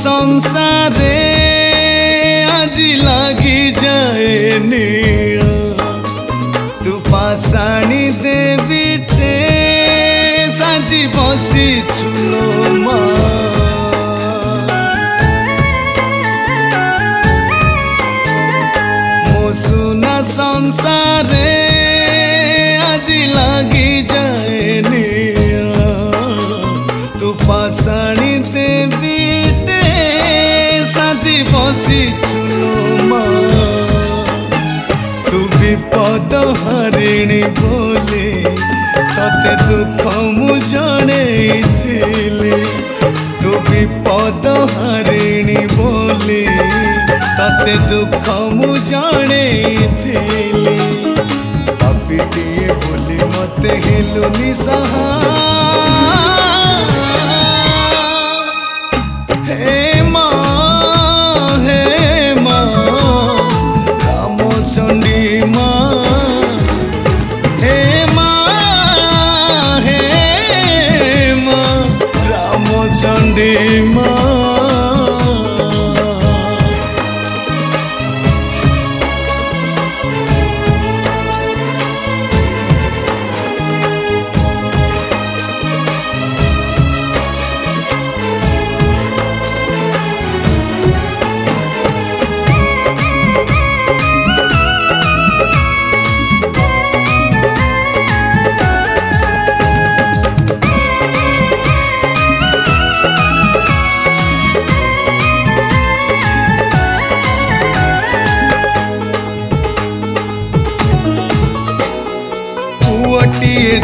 संसारे আজি লাগি যায় নিয়া তু পাশানি দেবিতে সাজি বসিছুল মা মো সুনা সংসারে আজি লাগি যায় নিয়া তু পাশানি দেবিতে সাজি বসিছুল মা তু বিপদ হারিণী বলে तते दुख मु जणेइथिली तू विपद हारिणी बोली तते दुख मु जणेइथिली पापीटिए बोली मते हेलुनी सहा हे माँ रामचंडी माँ चंडी माँ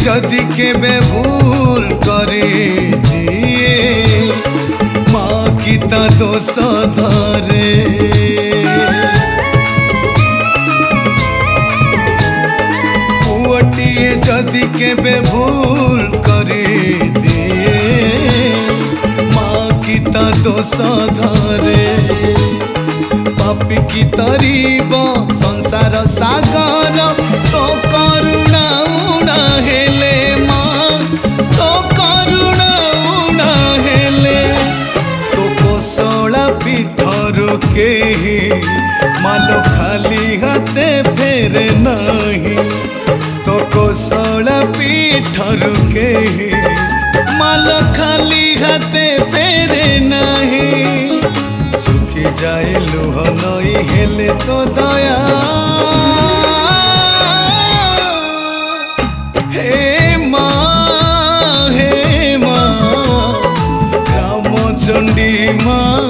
जदि केबे भूल करे दिए माँ की ता दोष धरे पुअटिए जदि केबे भूल करे दिए माँ की ता दोष धरे पापी की तरीब संसार सागर तो करुणा हेले माँ तो करुणा उणा हेले तो कोसला पीठरू के मालो खाली हाथे फेरे नहीं तो कोसला पीठरू के मालो खाली हाथे फेरे नहीं सुखी जाए लुह नई हेले तो दया चंडी माँ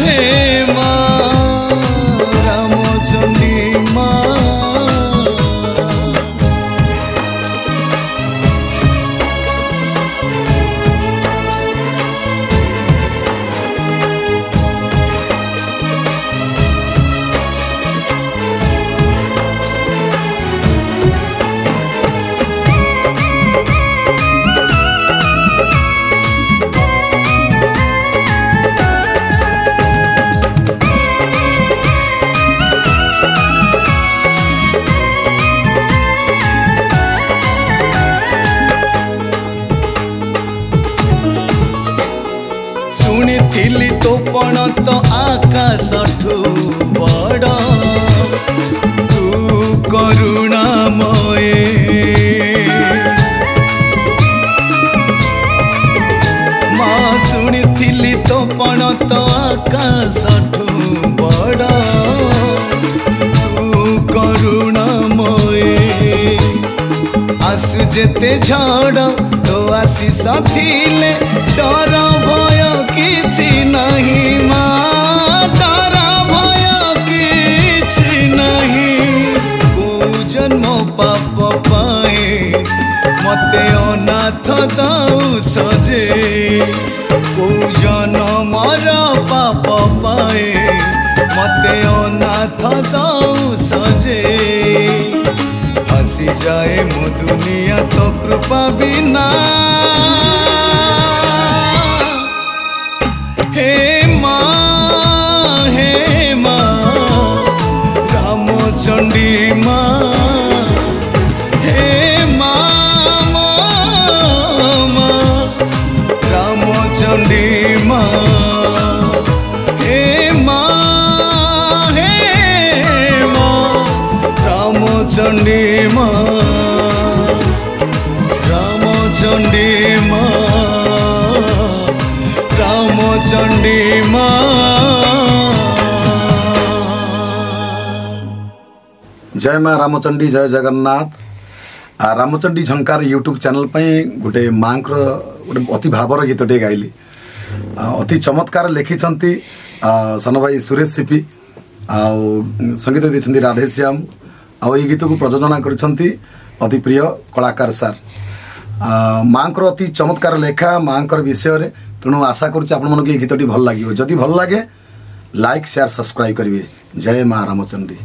हे माँ रामचंडी माँ शुणिथिली तो पण तो आकाश ठू बड़ तू करुणामय माँ शुणिथिली तो पण तो आकाश ठू बड़ तू करुणामय आसु जेते झड़ तो आशीष थिले डर भय किछि नहीं माँ डर भय किछि नहीं को जन्म पाप पाए मते अनाथ दाऊ सजे को जन्मर पाप पाए मते अनाथ दाऊ सजे हसी जाए मो दुनिया तो कृपा बिना हे माँ रामचंडी माँ हे माँ रामचंडी माँ रामचंडी माँ रामचंडी माँ। जय माँ रामचंडी जय जगन्नाथ। रामचंडी झंकार यूट्यूब चैनल गोटे माँ गोटे अति भावर गीतटे गाइली अति चमत्कार लिखिं सन भाई सुरेश सीपी संगीत देते राधेश्याम आई गीत को प्रयोजना कर अति प्रिय कलाकार सार माँ को अति चमत्कार लेखा माँ विषय तेणु आशा करुँच गीतटी भल लगे जदि भल लगे लाइक शेयर सब्सक्राइब करेंगे। जय माँ रामचंडी।